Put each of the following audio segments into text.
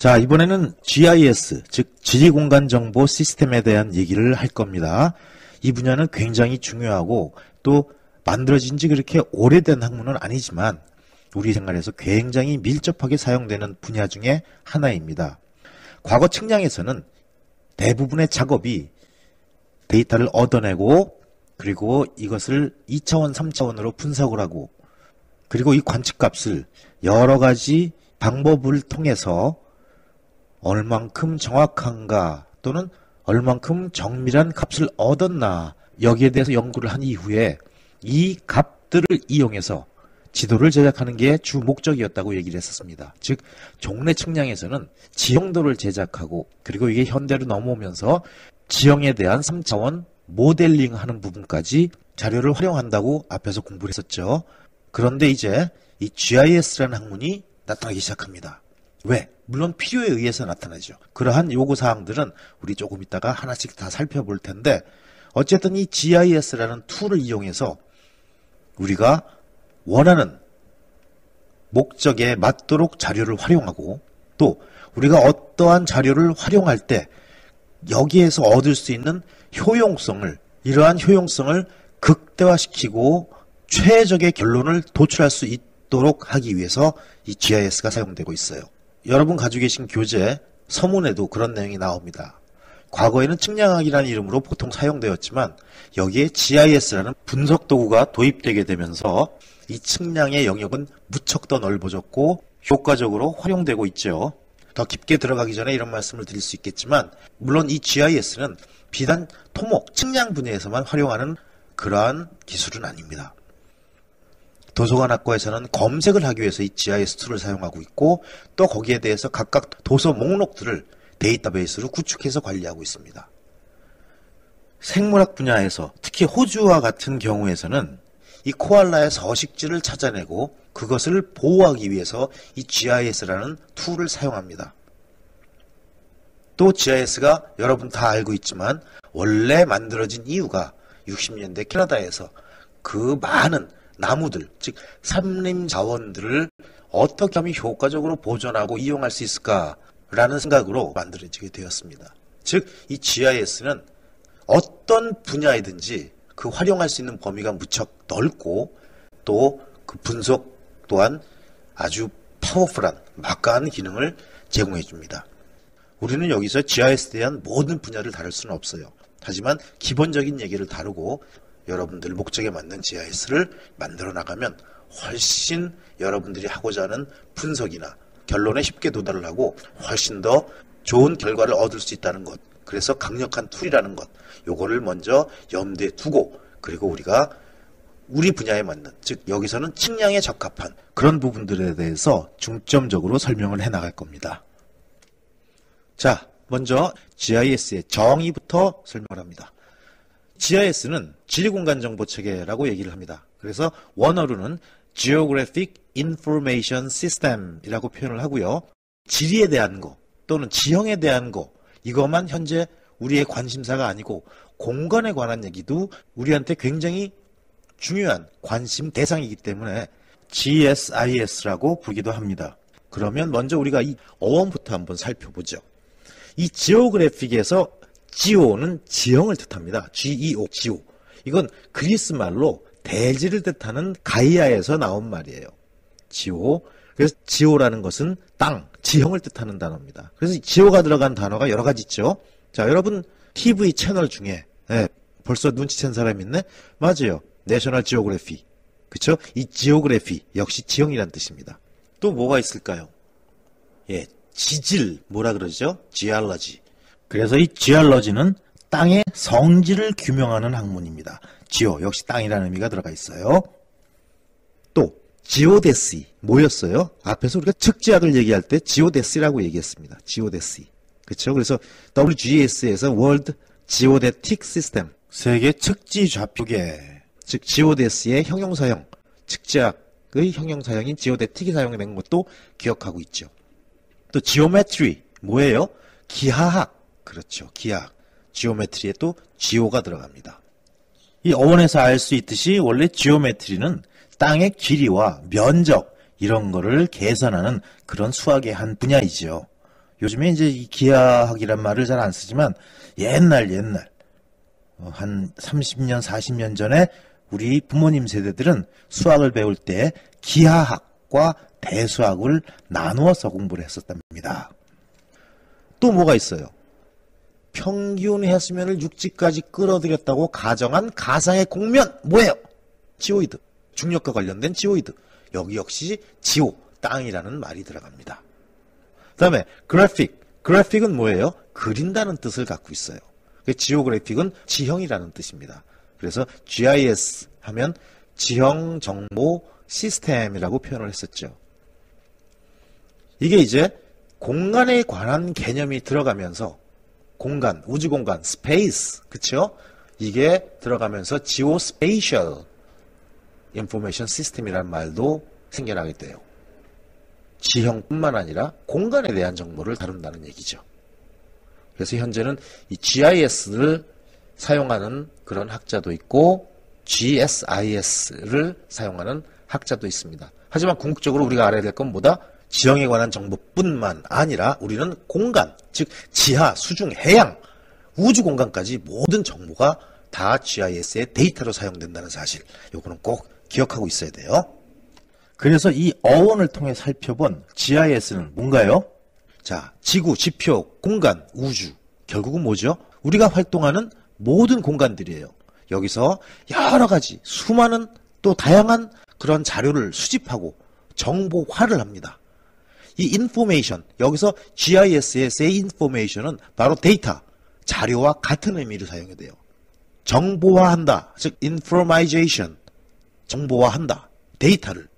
자, 이번에는 GIS, 즉 지리공간정보 시스템에 대한 얘기를 할 겁니다. 이 분야는 굉장히 중요하고 또 만들어진 지 그렇게 오래된 학문은 아니지만 우리 생활에서 굉장히 밀접하게 사용되는 분야 중에 하나입니다. 과거 측량에서는 대부분의 작업이 데이터를 얻어내고 그리고 이것을 2차원, 3차원으로 분석을 하고 그리고 이 관측값을 여러 가지 방법을 통해서 얼만큼 정확한가 또는 얼만큼 정밀한 값을 얻었나 여기에 대해서 연구를 한 이후에 이 값들을 이용해서 지도를 제작하는 게 주 목적이었다고 얘기를 했었습니다. 즉 종래 측량에서는 지형도를 제작하고 그리고 이게 현대로 넘어오면서 지형에 대한 3차원 모델링하는 부분까지 자료를 활용한다고 앞에서 공부를 했었죠. 그런데 이제 이 GIS라는 학문이 나타나기 시작합니다. 왜? 물론 필요에 의해서 나타나죠. 그러한 요구사항들은 우리 조금 이따가 하나씩 다 살펴볼 텐데 어쨌든 이 GIS라는 툴을 이용해서 우리가 원하는 목적에 맞도록 자료를 활용하고 또 우리가 어떠한 자료를 활용할 때 여기에서 얻을 수 있는 효용성을 이러한 효용성을 극대화시키고 최적의 결론을 도출할 수 있도록 하기 위해서 이 GIS가 사용되고 있어요. 여러분 가지고 계신 교재 서문에도 그런 내용이 나옵니다. 과거에는 측량학이라는 이름으로 보통 사용되었지만 여기에 GIS라는 분석 도구가 도입되게 되면서 이 측량의 영역은 무척 더 넓어졌고 효과적으로 활용되고 있죠. 더 깊게 들어가기 전에 이런 말씀을 드릴 수 있겠지만 물론 이 GIS는 비단 토목, 측량 분야에서만 활용하는 그러한 기술은 아닙니다. 도서관학과에서는 검색을 하기 위해서 이 GIS 툴을 사용하고 있고 또 거기에 대해서 각각 도서 목록들을 데이터베이스로 구축해서 관리하고 있습니다. 생물학 분야에서 특히 호주와 같은 경우에서는 이 코알라의 서식지를 찾아내고 그것을 보호하기 위해서 이 GIS라는 툴을 사용합니다. 또 GIS가 여러분 다 알고 있지만 원래 만들어진 이유가 60년대 캐나다에서 그 많은 나무들, 즉 산림 자원들을 어떻게 하면 효과적으로 보존하고 이용할 수 있을까라는 생각으로 만들어지게 되었습니다. 즉 이 GIS는 어떤 분야이든지 그 활용할 수 있는 범위가 무척 넓고 또 그 분석 또한 아주 파워풀한 막강한 기능을 제공해 줍니다. 우리는 여기서 GIS에 대한 모든 분야를 다룰 수는 없어요. 하지만 기본적인 얘기를 다루고 여러분들 목적에 맞는 GIS를 만들어 나가면 훨씬 여러분들이 하고자 하는 분석이나 결론에 쉽게 도달을 하고 훨씬 더 좋은 결과를 얻을 수 있다는 것. 그래서 강력한 툴이라는 것. 요거를 먼저 염두에 두고 그리고 우리가 우리 분야에 맞는 즉 여기서는 측량에 적합한 그런 부분들에 대해서 중점적으로 설명을 해 나갈 겁니다. 자, 먼저 GIS의 정의부터 설명을 합니다. GIS는 지리공간정보체계라고 얘기를 합니다. 그래서 원어로는 Geographic Information System이라고 표현을 하고요. 지리에 대한 거 또는 지형에 대한 거 이것만 현재 우리의 관심사가 아니고 공간에 관한 얘기도 우리한테 굉장히 중요한 관심 대상이기 때문에 GSIS라고 부르기도 합니다. 그러면 먼저 우리가 이 어원부터 한번 살펴보죠. 이 지오그래픽에서 지오는 지형을 뜻합니다. GEO, 지오. 이건 그리스 말로 대지를 뜻하는 가이아에서 나온 말이에요. 지오. 그래서 지오라는 것은 땅, 지형을 뜻하는 단어입니다. 그래서 지오가 들어간 단어가 여러 가지 있죠. 자, 여러분 TV 채널 중에 벌써 눈치챈 사람 있네? 맞아요. 내셔널 지오그래피. 그쵸? 이 지오그래피 역시 지형이란 뜻입니다. 또 뭐가 있을까요? 예, 지질 뭐라 그러죠? 지알러지. 그래서 이 지알러지는 땅의 성질을 규명하는 학문입니다. 지오 역시 땅이라는 의미가 들어가 있어요. 또 지오데시 뭐였어요? 앞에서 우리가 측지학을 얘기할 때 지오데시라고 얘기했습니다. 지오데시. 그렇죠? 그래서 WGS에서 World Geodetic System 세계 측지 좌표계 즉 지오데시의 형용사형 측지학의 형용사형인 지오데틱이 사용된 것도 기억하고 있죠. 또 지오메트리 뭐예요? 기하학. 그렇죠. 기하학. 지오메트리에 또 지오가 들어갑니다. 이 어원에서 알 수 있듯이 원래 지오메트리는 땅의 길이와 면적 이런 거를 계산하는 그런 수학의 한 분야이죠. 요즘에 이제 이 기하학이란 말을 잘 안 쓰지만 옛날 한 30년, 40년 전에 우리 부모님 세대들은 수학을 배울 때 기하학과 대수학을 나누어서 공부를 했었답니다. 또 뭐가 있어요? 평균 해수면을 육지까지 끌어들였다고 가정한 가상의 공면 뭐예요? 지오이드. 중력과 관련된 지오이드. 여기 역시 지오, 땅이라는 말이 들어갑니다. 그 다음에 그래픽은 뭐예요? 그린다는 뜻을 갖고 있어요. 지오그래픽은 지형이라는 뜻입니다. 그래서 GIS 하면 지형 정보 시스템이라고 표현을 했었죠. 이게 이제 공간에 관한 개념이 들어가면서 공간, 우주공간, 스페이스, 그쵸? 이게 들어가면서 지오스페이셜 인포메이션 시스템이라는 말도 생겨나게 돼요. 지형뿐만 아니라 공간에 대한 정보를 다룬다는 얘기죠. 그래서 현재는 이 GIS를 사용하는 그런 학자도 있고 GSIS를 사용하는 학자도 있습니다. 하지만 궁극적으로 우리가 알아야 될 건 뭐다? 지형에 관한 정보뿐만 아니라 우리는 공간, 즉 지하, 수중, 해양, 우주 공간까지 모든 정보가 다 GIS의 데이터로 사용된다는 사실. 요거는 꼭 기억하고 있어야 돼요. 그래서 이 어원을 통해 살펴본 GIS는 뭔가요? 자, 지구, 지표, 공간, 우주. 결국은 뭐죠? 우리가 활동하는 모든 공간들이에요. 여기서 여러 가지 수많은 또 다양한 그런 자료를 수집하고 정보화를 합니다. 이 인포메이션, 여기서 GIS의 say information은 바로 데이터, 자료와 같은 의미를 사용해야 돼요. 정보화한다, 즉 informatization, 정보화한다, 데이터를.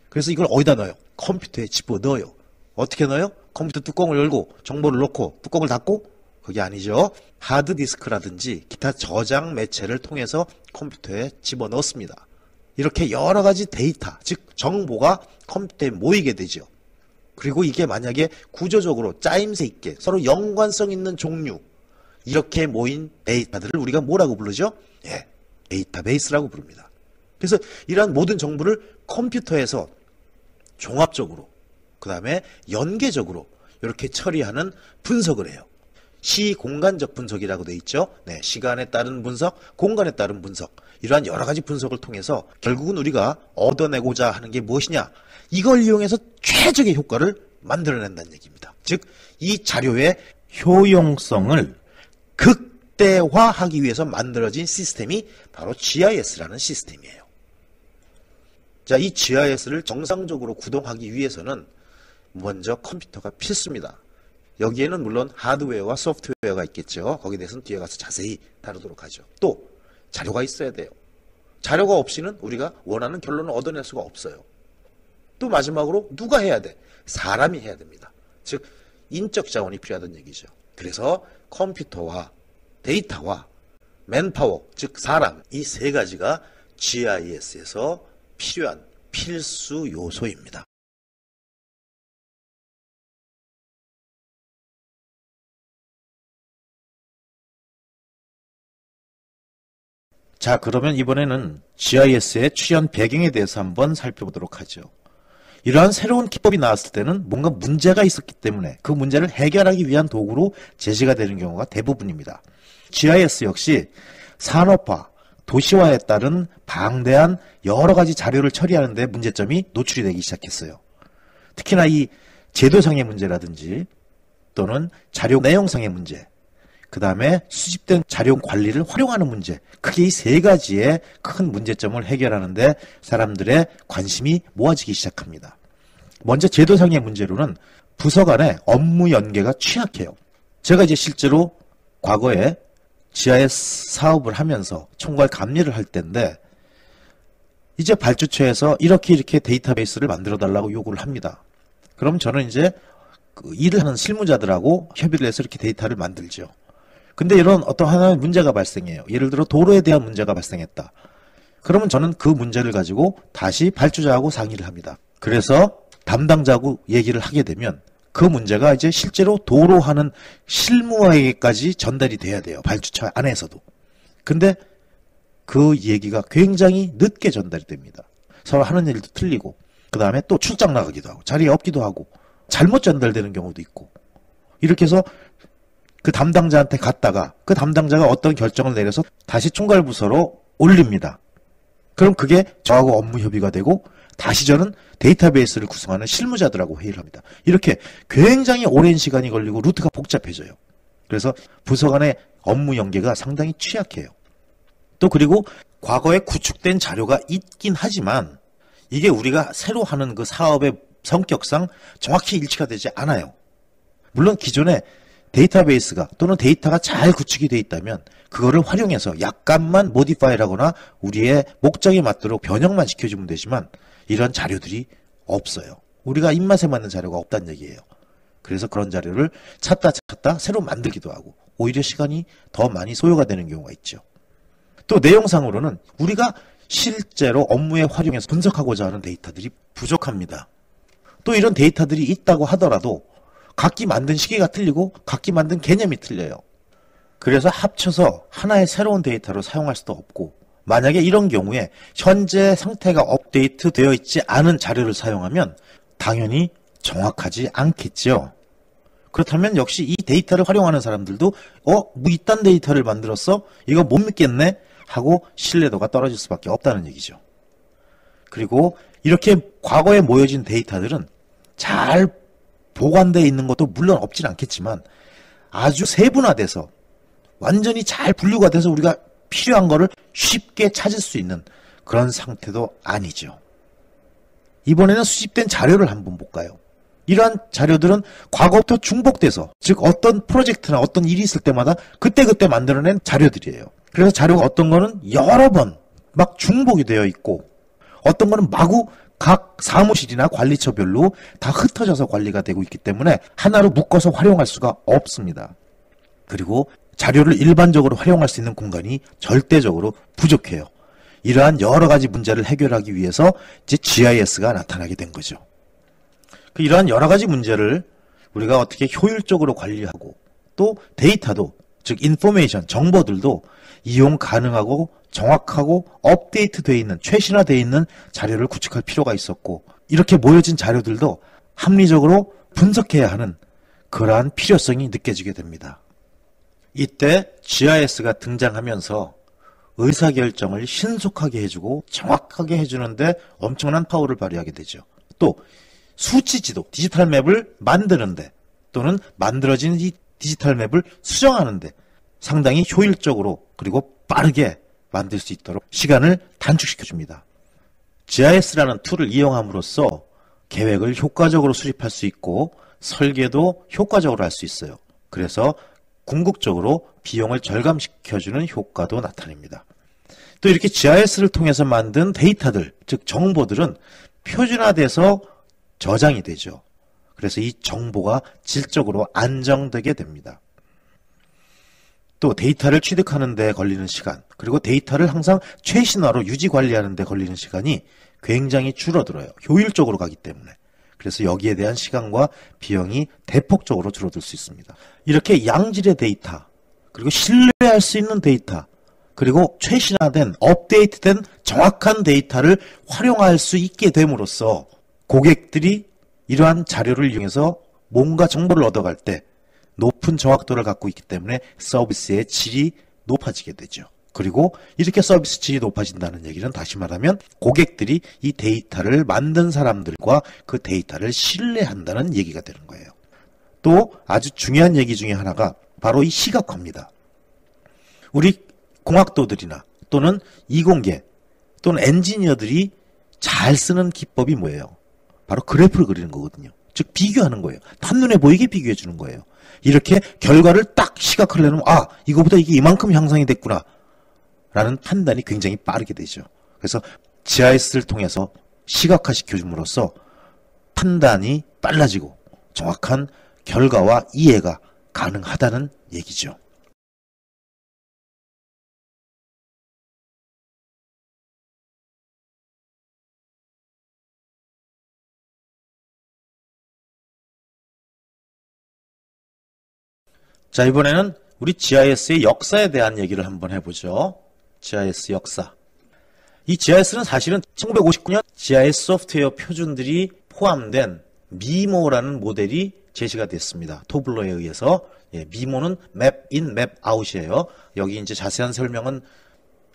그래서 이걸 어디다 넣어요? 컴퓨터에 집어넣어요. 어떻게 넣어요? 컴퓨터 뚜껑을 열고 정보를 넣고 뚜껑을 닫고? 그게 아니죠. 하드디스크라든지 기타 저장 매체를 통해서 컴퓨터에 집어넣습니다. 이렇게 여러 가지 데이터, 즉 정보가 컴퓨터에 모이게 되죠. 그리고 이게 만약에 구조적으로 짜임새 있게 서로 연관성 있는 종류, 이렇게 모인 데이터들을 우리가 뭐라고 부르죠? 예, 데이터베이스라고 부릅니다. 그래서 이러한 모든 정보를 컴퓨터에서 종합적으로, 그 다음에 연계적으로 이렇게 처리하는 분석을 해요. 시공간적 분석이라고 돼 있죠. 네, 시간에 따른 분석, 공간에 따른 분석, 이러한 여러 가지 분석을 통해서 결국은 우리가 얻어내고자 하는 게 무엇이냐, 이걸 이용해서 최적의 효과를 만들어낸다는 얘기입니다. 즉, 이 자료의 효용성을 극대화하기 위해서 만들어진 시스템이 바로 GIS라는 시스템이에요. 자, 이 GIS를 정상적으로 구동하기 위해서는 먼저 컴퓨터가 필수입니다. 여기에는 물론 하드웨어와 소프트웨어가 있겠죠. 거기에 대해서는 뒤에 가서 자세히 다루도록 하죠. 또 자료가 있어야 돼요. 자료가 없이는 우리가 원하는 결론을 얻어낼 수가 없어요. 또 마지막으로 누가 해야 돼? 사람이 해야 됩니다. 즉 인적 자원이 필요하다는 얘기죠. 그래서 컴퓨터와 데이터와 맨파워, 즉 사람, 이 세 가지가 GIS에서 필요한 필수 요소입니다. 자, 그러면 이번에는 GIS의 출현 배경에 대해서 한번 살펴보도록 하죠. 이러한 새로운 기법이 나왔을 때는 뭔가 문제가 있었기 때문에 그 문제를 해결하기 위한 도구로 제시가 되는 경우가 대부분입니다. GIS 역시 산업화, 도시화에 따른 방대한 여러 가지 자료를 처리하는 데 문제점이 노출이 되기 시작했어요. 특히나 이 제도상의 문제라든지 또는 자료 내용상의 문제, 그 다음에 수집된 자료 관리를 활용하는 문제, 크게 이 세 가지의 큰 문제점을 해결하는데 사람들의 관심이 모아지기 시작합니다. 먼저 제도상의 문제로는 부서 간의 업무 연계가 취약해요. 제가 이제 실제로 과거에 GIS 사업을 하면서 총괄 감리를 할 때인데 이제 발주처에서 이렇게 데이터베이스를 만들어 달라고 요구를 합니다. 그럼 저는 이제 그 일을 하는 실무자들하고 협의를 해서 이렇게 데이터를 만들죠. 근데 이런 어떤 하나의 문제가 발생해요. 예를 들어 도로에 대한 문제가 발생했다. 그러면 저는 그 문제를 가지고 다시 발주자하고 상의를 합니다. 그래서 담당자하고 얘기를 하게 되면 그 문제가 이제 실제로 도로하는 실무에게까지 전달이 돼야 돼요. 발주처 안에서도. 근데 그 얘기가 굉장히 늦게 전달이 됩니다. 서로 하는 일도 틀리고 그 다음에 또 출장 나가기도 하고 자리에 없기도 하고 잘못 전달되는 경우도 있고 이렇게 해서 그 담당자한테 갔다가 그 담당자가 어떤 결정을 내려서 다시 총괄부서로 올립니다. 그럼 그게 저하고 업무 협의가 되고 다시 저는 데이터베이스를 구성하는 실무자들하고 회의를 합니다. 이렇게 굉장히 오랜 시간이 걸리고 루트가 복잡해져요. 그래서 부서 간의 업무 연계가 상당히 취약해요. 또 그리고 과거에 구축된 자료가 있긴 하지만 이게 우리가 새로 하는 그 사업의 성격상 정확히 일치가 되지 않아요. 물론 기존에 데이터베이스가 또는 데이터가 잘 구축이 되어 있다면 그거를 활용해서 약간만 모디파이를 하거나 우리의 목적에 맞도록 변형만 시켜주면 되지만 이런 자료들이 없어요. 우리가 입맛에 맞는 자료가 없다는 얘기예요. 그래서 그런 자료를 찾다 새로 만들기도 하고 오히려 시간이 더 많이 소요가 되는 경우가 있죠. 또 내용상으로는 우리가 실제로 업무에 활용해서 분석하고자 하는 데이터들이 부족합니다. 또 이런 데이터들이 있다고 하더라도 각기 만든 시기가 틀리고 각기 만든 개념이 틀려요. 그래서 합쳐서 하나의 새로운 데이터로 사용할 수도 없고 만약에 이런 경우에 현재 상태가 업데이트 되어 있지 않은 자료를 사용하면 당연히 정확하지 않겠죠. 그렇다면 역시 이 데이터를 활용하는 사람들도 뭐 이딴 데이터를 만들었어? 이거 못 믿겠네? 하고 신뢰도가 떨어질 수밖에 없다는 얘기죠. 그리고 이렇게 과거에 모여진 데이터들은 잘 보관되어 있는 것도 물론 없진 않겠지만 아주 세분화돼서 완전히 잘 분류가 돼서 우리가 필요한 거를 쉽게 찾을 수 있는 그런 상태도 아니죠. 이번에는 수집된 자료를 한번 볼까요? 이러한 자료들은 과거부터 중복돼서 즉 어떤 프로젝트나 어떤 일이 있을 때마다 그때그때 만들어낸 자료들이에요. 그래서 자료가 어떤 거는 여러 번 막 중복이 되어 있고 어떤 거는 마구 각 사무실이나 관리처별로 다 흩어져서 관리가 되고 있기 때문에 하나로 묶어서 활용할 수가 없습니다. 그리고 자료를 일반적으로 활용할 수 있는 공간이 절대적으로 부족해요. 이러한 여러 가지 문제를 해결하기 위해서 이제 GIS가 나타나게 된 거죠. 이러한 여러 가지 문제를 우리가 어떻게 효율적으로 관리하고 또 데이터도 즉 인포메이션, 정보들도 이용 가능하고 정확하고 업데이트되어 있는 최신화되어 있는 자료를 구축할 필요가 있었고 이렇게 모여진 자료들도 합리적으로 분석해야 하는 그러한 필요성이 느껴지게 됩니다. 이때 GIS가 등장하면서 의사결정을 신속하게 해주고 정확하게 해주는데 엄청난 파워를 발휘하게 되죠. 또 수치지도, 디지털 맵을 만드는데 또는 만들어진 이 디지털 맵을 수정하는데 상당히 효율적으로 그리고 빠르게 만들 수 있도록 시간을 단축시켜줍니다. GIS라는 툴을 이용함으로써 계획을 효과적으로 수립할 수 있고 설계도 효과적으로 할 수 있어요. 그래서 궁극적으로 비용을 절감시켜주는 효과도 나타냅니다. 또 이렇게 GIS를 통해서 만든 데이터들, 즉 정보들은 표준화돼서 저장이 되죠. 그래서 이 정보가 질적으로 안정되게 됩니다. 또 데이터를 취득하는 데 걸리는 시간, 그리고 데이터를 항상 최신화로 유지 관리하는 데 걸리는 시간이 굉장히 줄어들어요. 효율적으로 가기 때문에. 그래서 여기에 대한 시간과 비용이 대폭적으로 줄어들 수 있습니다. 이렇게 양질의 데이터, 그리고 신뢰할 수 있는 데이터, 그리고 최신화된, 업데이트된 정확한 데이터를 활용할 수 있게 됨으로써 고객들이 이러한 자료를 이용해서 뭔가 정보를 얻어갈 때 높은 정확도를 갖고 있기 때문에 서비스의 질이 높아지게 되죠. 그리고 이렇게 서비스 질이 높아진다는 얘기는 다시 말하면 고객들이 이 데이터를 만든 사람들과 그 데이터를 신뢰한다는 얘기가 되는 거예요. 또 아주 중요한 얘기 중에 하나가 바로 이 시각화입니다. 우리 공학도들이나 또는 이공계 또는 엔지니어들이 잘 쓰는 기법이 뭐예요? 바로 그래프를 그리는 거거든요. 즉 비교하는 거예요. 한눈에 보이게 비교해 주는 거예요. 이렇게 결과를 딱 시각화를 해놓으면 이거보다 이게 이만큼 향상이 됐구나 라는 판단이 굉장히 빠르게 되죠. 그래서 GIS를 통해서 시각화시켜줌으로써 판단이 빨라지고 정확한 결과와 이해가 가능하다는 얘기죠. 자, 이번에는 우리 GIS의 역사에 대한 얘기를 한번 해보죠. GIS 역사. 이 GIS는 사실은 1959년 GIS 소프트웨어 표준들이 포함된 미모라는 모델이 제시가 됐습니다. 토블러에 의해서. 예, 미모는 맵 인, 맵 아웃이에요. 여기 이제 자세한 설명은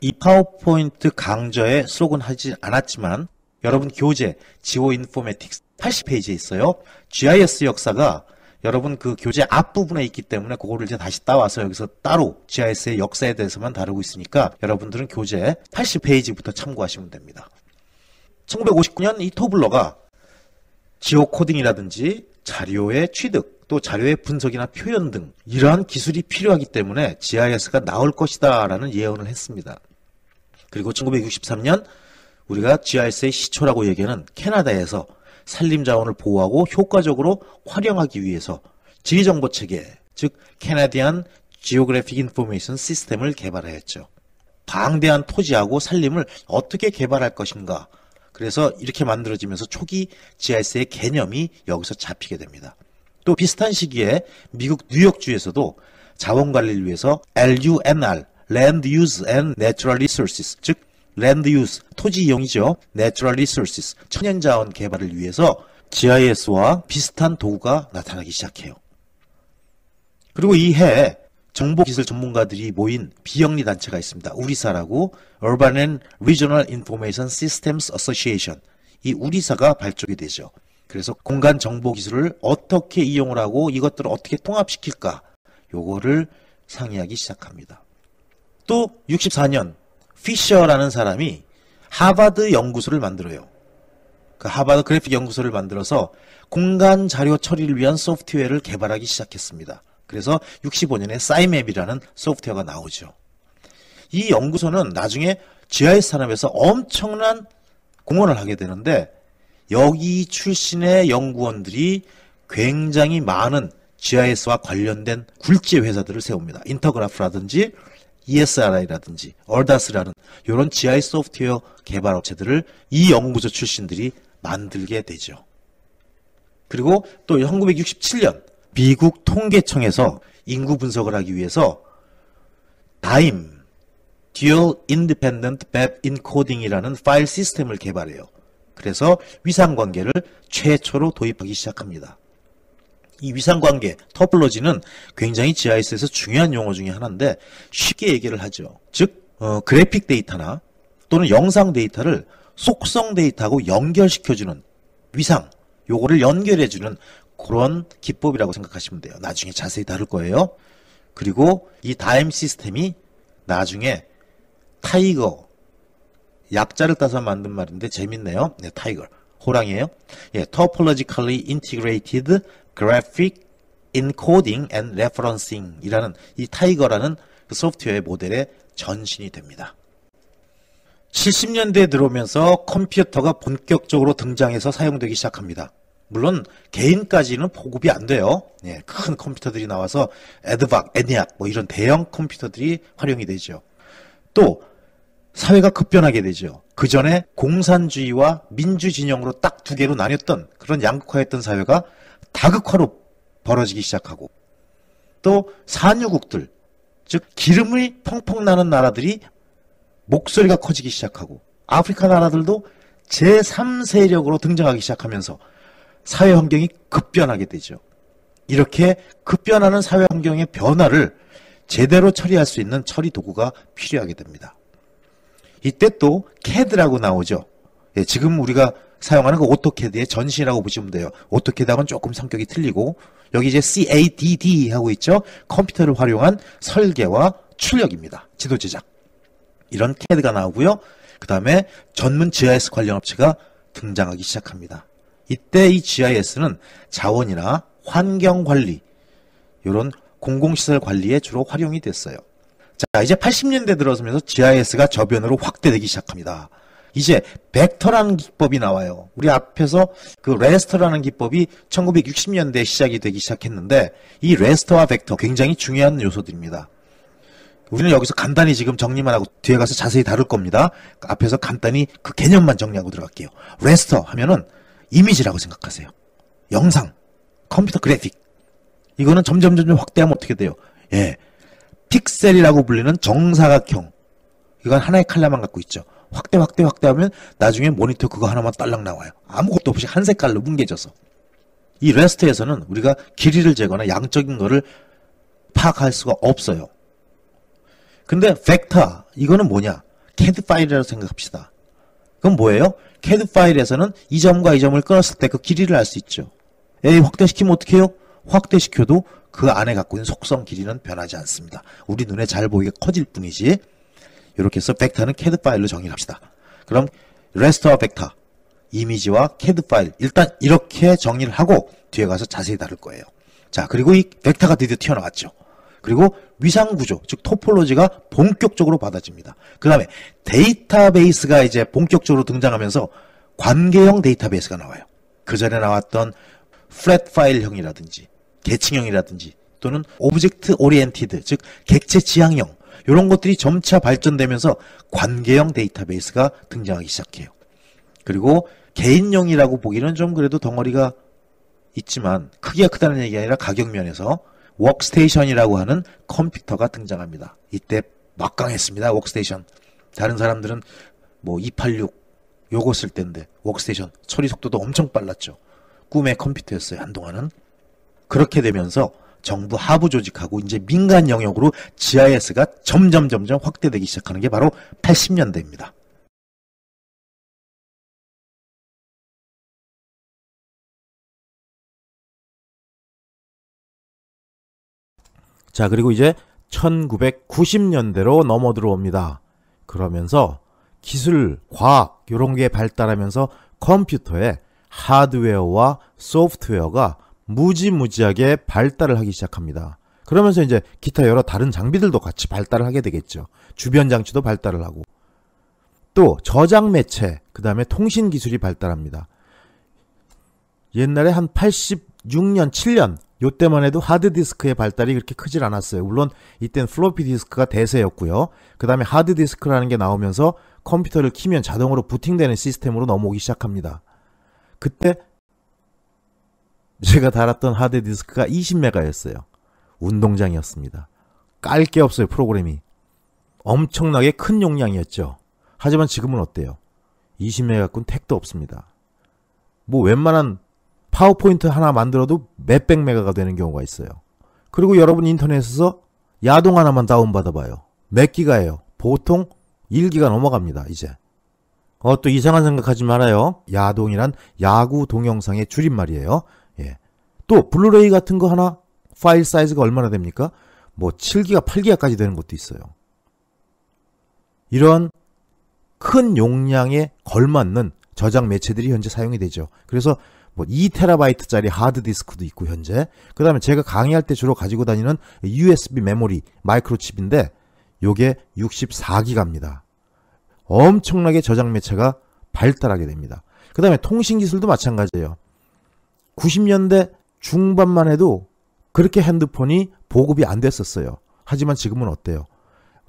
이 파워포인트 강좌에 수록은 하지 않았지만 여러분 교재 지오 인포매틱스 80페이지에 있어요. GIS 역사가 여러분 그 교재 앞부분에 있기 때문에 그거를 이제 다시 따와서 여기서 따로 GIS의 역사에 대해서만 다루고 있으니까 여러분들은 교재 80페이지부터 참고하시면 됩니다. 1959년 이 토블러가 지오 코딩이라든지 자료의 취득, 또 자료의 분석이나 표현 등 이러한 기술이 필요하기 때문에 GIS가 나올 것이다 라는 예언을 했습니다. 그리고 1963년 우리가 GIS의 시초라고 얘기하는 캐나다에서 산림자원을 보호하고 효과적으로 활용하기 위해서 지리정보체계, 즉 Canadian Geographic Information System을 개발하였죠. 방대한 토지하고 산림을 어떻게 개발할 것인가, 그래서 이렇게 만들어지면서 초기 GIS의 개념이 여기서 잡히게 됩니다. 또 비슷한 시기에 미국 뉴욕주에서도 자원관리를 위해서 LUNR, Land Use and Natural Resources, 즉 Land Use, 토지 이용이죠. Natural Resources, 천연자원 개발을 위해서 GIS와 비슷한 도구가 나타나기 시작해요. 그리고 이 해에 정보기술 전문가들이 모인 비영리 단체가 있습니다. 우리사라고, Urban and Regional Information Systems Association. 이 우리사가 발족이 되죠. 그래서 공간 정보기술을 어떻게 이용을 하고 이것들을 어떻게 통합시킬까, 요거를 상의하기 시작합니다. 또 64년 피셔라는 사람이 하버드 연구소를 만들어요. 그 하버드 그래픽 연구소를 만들어서 공간 자료 처리를 위한 소프트웨어를 개발하기 시작했습니다. 그래서 65년에 사이맵이라는 소프트웨어가 나오죠. 이 연구소는 나중에 GIS 산업에서 엄청난 공헌을 하게 되는데 여기 출신의 연구원들이 굉장히 많은 GIS와 관련된 굴지 회사들을 세웁니다. 인터그래프라든지 ESRI라든지 얼다스라는 이런 GIS 소프트웨어 개발 업체들을 이 연구소 출신들이 만들게 되죠. 그리고 또 1967년 미국 통계청에서 인구 분석을 하기 위해서 DIME, Dual Independent Map Encoding이라는 파일 시스템을 개발해요. 그래서 위상관계를 최초로 도입하기 시작합니다. 이 위상관계, 토폴로지는 굉장히 GIS에서 중요한 용어 중에 하나인데 쉽게 얘기를 하죠. 즉 그래픽 데이터나 또는 영상 데이터를 속성 데이터하고 연결시켜주는 위상, 요거를 연결해주는 그런 기법이라고 생각하시면 돼요. 나중에 자세히 다룰 거예요. 그리고 이 다임 시스템이 나중에 타이거, 약자를 따서 만든 말인데 재밌네요. 네, 타이거, 호랑이에요. 예, Topologically Integrated Graphic Encoding and Referencing 이라는 이 타이거라는 그 소프트웨어의 모델의 전신이 됩니다. 70년대에 들어오면서 컴퓨터가 본격적으로 등장해서 사용되기 시작합니다. 물론 개인까지는 보급이 안 돼요. 예, 큰 컴퓨터들이 나와서 에드박, 애니악 뭐 이런 대형 컴퓨터들이 활용이 되죠. 또 사회가 급변하게 되죠. 그 전에 공산주의와 민주 진영으로 딱 두 개로 나뉘었던 그런 양극화였던 사회가 다극화로 벌어지기 시작하고 또 산유국들, 즉 기름이 펑펑 나는 나라들이 목소리가 커지기 시작하고 아프리카 나라들도 제3세력으로 등장하기 시작하면서 사회 환경이 급변하게 되죠. 이렇게 급변하는 사회 환경의 변화를 제대로 처리할 수 있는 처리 도구가 필요하게 됩니다. 이때 또 CAD라고 나오죠. 예, 지금 우리가 사용하는 그 오토캐드의 전신이라고 보시면 돼요. 오토캐드하고는 조금 성격이 틀리고 여기 이제 CADD 하고 있죠. 컴퓨터를 활용한 설계와 출력입니다. 지도 제작. 이런 CAD가 나오고요. 그 다음에 전문 GIS 관련 업체가 등장하기 시작합니다. 이때 이 GIS는 자원이나 환경관리, 이런 공공시설 관리에 주로 활용이 됐어요. 자, 이제 80년대 들어서면서 GIS가 저변으로 확대되기 시작합니다. 이제 벡터라는 기법이 나와요. 우리 앞에서 그 레스터라는 기법이 1960년대에 시작이 되기 시작했는데 이 레스터와 벡터 굉장히 중요한 요소들입니다. 우리는 여기서 간단히 지금 정리만 하고 뒤에 가서 자세히 다룰 겁니다. 앞에서 간단히 그 개념만 정리하고 들어갈게요. 레스터 하면은 이미지라고 생각하세요. 영상, 컴퓨터 그래픽. 이거는 점점 확대하면 어떻게 돼요? 예, 픽셀이라고 불리는 정사각형. 이건 하나의 칼라만 갖고 있죠. 확대하면 나중에 모니터 그거 하나만 딸랑 나와요. 아무것도 없이 한 색깔로 뭉개져서. 이 REST에서는 우리가 길이를 재거나 양적인 거를 파악할 수가 없어요. 근데 벡터, 이거는 뭐냐? CAD 파일이라고 생각합시다. 그럼 뭐예요? CAD 파일에서는 이 점과 이 점을 끊었을 때 그 길이를 알 수 있죠. A 확대시키면 어떻게 해요? 확대시켜도 그 안에 갖고 있는 속성 길이는 변하지 않습니다. 우리 눈에 잘 보이게 커질 뿐이지. 이렇게 해서 벡터는 CAD 파일로 정의를 합시다. 그럼 REST와 벡터, 이미지와 CAD 파일, 일단 이렇게 정리를 하고 뒤에 가서 자세히 다룰 거예요. 자, 그리고 이 벡터가 드디어 튀어나왔죠. 그리고 위상구조, 즉 토폴로지가 본격적으로 받아집니다. 그 다음에 데이터베이스가 이제 본격적으로 등장하면서 관계형 데이터베이스가 나와요. 그 전에 나왔던 플랫 파일형이라든지 계층형이라든지 또는 오브젝트 오리엔티드, 즉 객체 지향형, 이런 것들이 점차 발전되면서 관계형 데이터베이스가 등장하기 시작해요. 그리고 개인용이라고 보기는 좀 그래도 덩어리가 있지만 크기가 크다는 얘기가 아니라 가격 면에서 워크스테이션이라고 하는 컴퓨터가 등장합니다. 이때 막강했습니다. 워크스테이션. 다른 사람들은 뭐 286 요거 쓸 때인데 워크스테이션 처리 속도도 엄청 빨랐죠. 꿈의 컴퓨터였어요. 한동안은. 그렇게 되면서 정부 하부 조직하고 이제 민간 영역으로 GIS가 점점 확대되기 시작하는 게 바로 80년대입니다. 자, 그리고 이제 1990년대로 넘어 들어옵니다. 그러면서 기술, 과학 이런 게 발달하면서 컴퓨터의 하드웨어와 소프트웨어가 무지무지하게 발달을 하기 시작합니다. 그러면서 이제 기타 여러 다른 장비들도 같이 발달을 하게 되겠죠. 주변 장치도 발달을 하고 또 저장 매체, 그 다음에 통신 기술이 발달합니다. 옛날에 한 86년, 7년 요때만 해도 하드디스크의 발달이 그렇게 크질 않았어요. 물론 이땐 플로피 디스크가 대세였고요. 그 다음에 하드디스크라는 게 나오면서 컴퓨터를 키면 자동으로 부팅되는 시스템으로 넘어오기 시작합니다. 그때 제가 달았던 하드디스크가 20메가였어요. 운동장이었습니다. 깔 게 없어요. 프로그램이. 엄청나게 큰 용량이었죠. 하지만 지금은 어때요? 20메가뿐 택도 없습니다. 뭐 웬만한 파워포인트 하나 만들어도 몇백 메가가 되는 경우가 있어요. 그리고 여러분 인터넷에서 야동 하나만 다운받아봐요. 몇 기가예요? 보통 1기가 넘어갑니다. 이제. 또 이상한 생각하지 말아요. 야동이란 야구 동영상의 줄임말이에요. 예. 또 블루레이 같은 거 하나 파일 사이즈가 얼마나 됩니까? 뭐 7기가, 8기가까지 되는 것도 있어요. 이런 큰 용량에 걸맞는 저장 매체들이 현재 사용이 되죠. 그래서 뭐 2TB짜리 하드디스크도 있고 현재. 그 다음에 제가 강의할 때 주로 가지고 다니는 USB 메모리 마이크로칩인데 요게 64기가입니다. 엄청나게 저장 매체가 발달하게 됩니다. 그 다음에 통신 기술도 마찬가지예요. 90년대 중반만 해도 그렇게 핸드폰이 보급이 안 됐었어요. 하지만 지금은 어때요?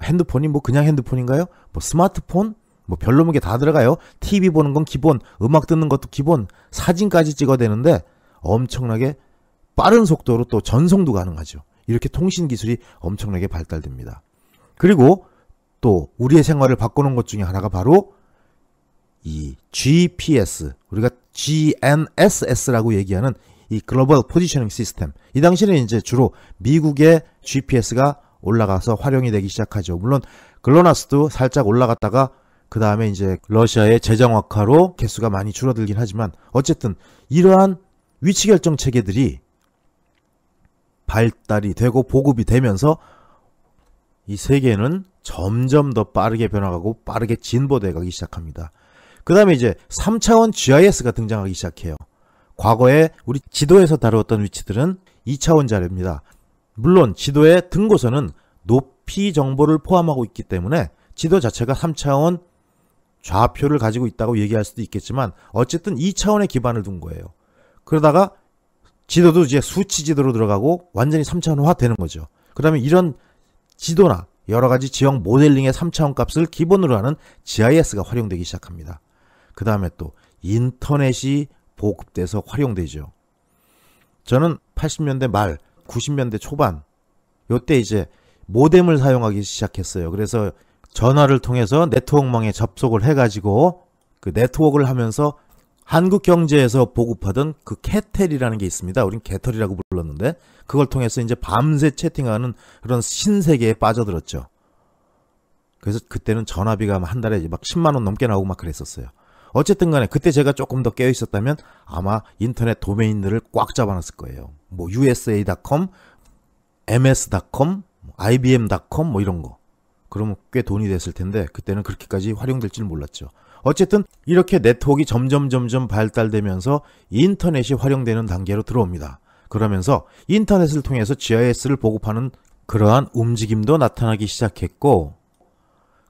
핸드폰이 뭐 그냥 핸드폰인가요? 뭐 스마트폰? 뭐 별로 게 다 들어가요. TV 보는 건 기본, 음악 듣는 것도 기본, 사진까지 찍어야 되는데 엄청나게 빠른 속도로 또 전송도 가능하죠. 이렇게 통신 기술이 엄청나게 발달됩니다. 그리고 또 우리의 생활을 바꾸는 것 중에 하나가 바로 이 GPS, 우리가 GNSS라고 얘기하는 이 글로벌 포지셔닝 시스템. 이 당시에는 이제 주로 미국의 GPS가 올라가서 활용이 되기 시작하죠. 물론 글로나스도 살짝 올라갔다가 그 다음에 이제 러시아의 재정악화로 개수가 많이 줄어들긴 하지만 어쨌든 이러한 위치결정 체계들이 발달이 되고 보급이 되면서 이 세계는 점점 더 빠르게 변화가고 빠르게 진보돼 가기 시작합니다. 그 다음에 이제 3차원 GIS가 등장하기 시작해요. 과거에 우리 지도에서 다루었던 위치들은 2차원 자료입니다. 물론 지도의 등고선은 높이 정보를 포함하고 있기 때문에 지도 자체가 3차원 좌표를 가지고 있다고 얘기할 수도 있겠지만 어쨌든 2차원의 기반을 둔 거예요. 그러다가 지도도 이제 수치 지도로 들어가고 완전히 3차원화 되는 거죠. 그 다음에 이런 지도나 여러가지 지형 모델링의 3차원 값을 기본으로 하는 GIS가 활용되기 시작합니다. 그 다음에 또 인터넷이 보급돼서 활용되죠. 저는 80년대 말 90년대 초반 요때 이제 모뎀을 사용하기 시작했어요. 그래서 전화를 통해서 네트워크망에 접속을 해가지고 그 네트워크를 하면서 한국경제에서 보급하던 그 캐텔이라는 게 있습니다. 우린 개털이라고 불렀는데 그걸 통해서 이제 밤새 채팅하는 그런 신세계에 빠져들었죠. 그래서 그때는 전화비가 한 달에 막 10만 원 넘게 나오고 막 그랬었어요. 어쨌든 간에 그때 제가 조금 더 깨어 있었다면 아마 인터넷 도메인들을 꽉 잡아놨을 거예요. 뭐 USA.com, MS.com, IBM.com 뭐 이런 거. 그러면 꽤 돈이 됐을 텐데 그때는 그렇게까지 활용될 줄 몰랐죠. 어쨌든 이렇게 네트워크가 점점 발달되면서 인터넷이 활용되는 단계로 들어옵니다. 그러면서 인터넷을 통해서 GIS를 보급하는 그러한 움직임도 나타나기 시작했고,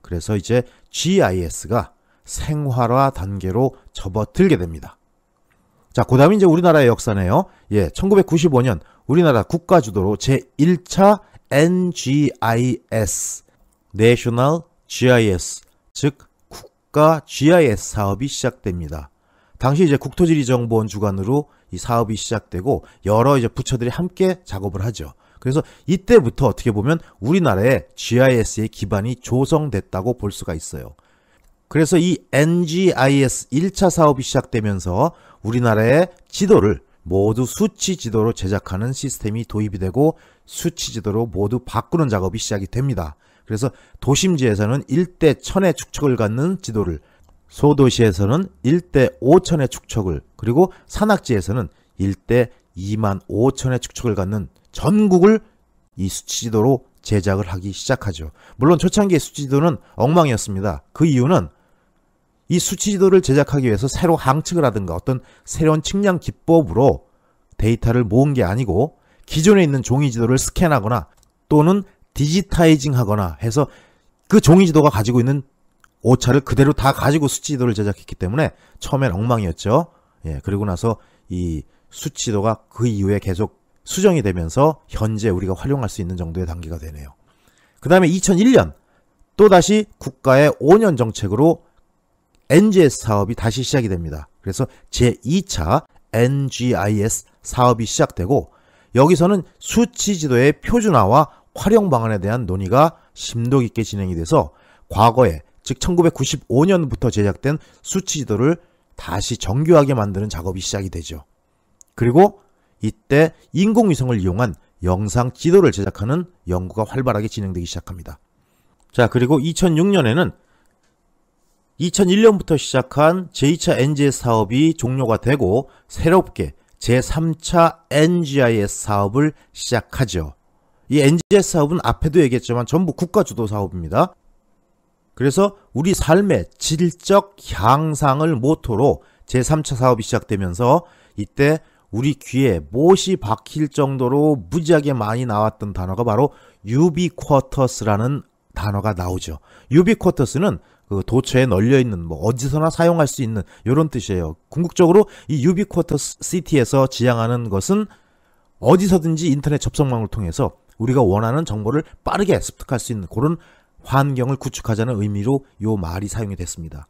그래서 이제 GIS가 생활화 단계로 접어들게 됩니다. 자, 그 다음에 이제 우리나라의 역사네요. 1995년 우리나라 국가주도로 제1차 NGIS, National GIS, 즉 국가 GIS 사업이 시작됩니다. 당시 이제 국토지리정보원 주관으로 이 사업이 시작되고 여러 이제 부처들이 함께 작업을 하죠. 그래서 이때부터 어떻게 보면 우리나라의 GIS의 기반이 조성됐다고 볼 수가 있어요. 그래서 이 NGIS 1차 사업이 시작되면서 우리나라의 지도를 모두 수치 지도로 제작하는 시스템이 도입이 되고 수치 지도로 모두 바꾸는 작업이 시작이 됩니다. 그래서 도심지에서는 1대 1000의 축척을 갖는 지도를, 소도시에서는 1대 5000의 축척을, 그리고 산악지에서는 1대 25000의 축척을 갖는 전국을 이 수치지도로 제작을 하기 시작하죠. 물론 초창기의 수치지도는 엉망이었습니다. 그 이유는 이 수치지도를 제작하기 위해서 새로 항측을 하든가 어떤 새로운 측량 기법으로 데이터를 모은 게 아니고 기존에 있는 종이지도를 스캔하거나 또는 디지타이징 하거나 해서 그 종이지도가 가지고 있는 오차를 그대로 다 가지고 수치지도를 제작했기 때문에 처음엔 엉망이었죠. 그리고 나서 이 수치지도가 그 이후에 계속 수정이 되면서 현재 우리가 활용할 수 있는 정도의 단계가 되네요. 그 다음에 2001년 또다시 국가의 5년 정책으로 NGS 사업이 다시 시작이 됩니다. 그래서 제2차 NGIS 사업이 시작되고 여기서는 수치지도의 표준화와 활용 방안에 대한 논의가 심도 깊게 진행이 돼서 과거에 즉 1995년부터 제작된 수치지도를 다시 정교하게 만드는 작업이 시작이 되죠. 그리고 이때 인공위성을 이용한 영상 지도를 제작하는 연구가 활발하게 진행되기 시작합니다. 자, 그리고 2006년에는 2001년부터 시작한 제2차 NGS 사업이 종료가 되고 새롭게 제3차 NGIS 사업을 시작하죠. 이 NGS 사업은 앞에도 얘기했지만 전부 국가 주도 사업입니다. 그래서 우리 삶의 질적 향상을 모토로 제3차 사업이 시작되면서 이때 우리 귀에 못이 박힐 정도로 무지하게 많이 나왔던 단어가 바로 유비쿼터스라는 단어가 나오죠. 유비쿼터스는 그 도처에 널려있는 뭐 어디서나 사용할 수 있는 이런 뜻이에요. 궁극적으로 이 유비쿼터스 시티에서 지향하는 것은 어디서든지 인터넷 접속망을 통해서 우리가 원하는 정보를 빠르게 습득할 수 있는 그런 환경을 구축하자는 의미로 이 말이 사용이 됐습니다.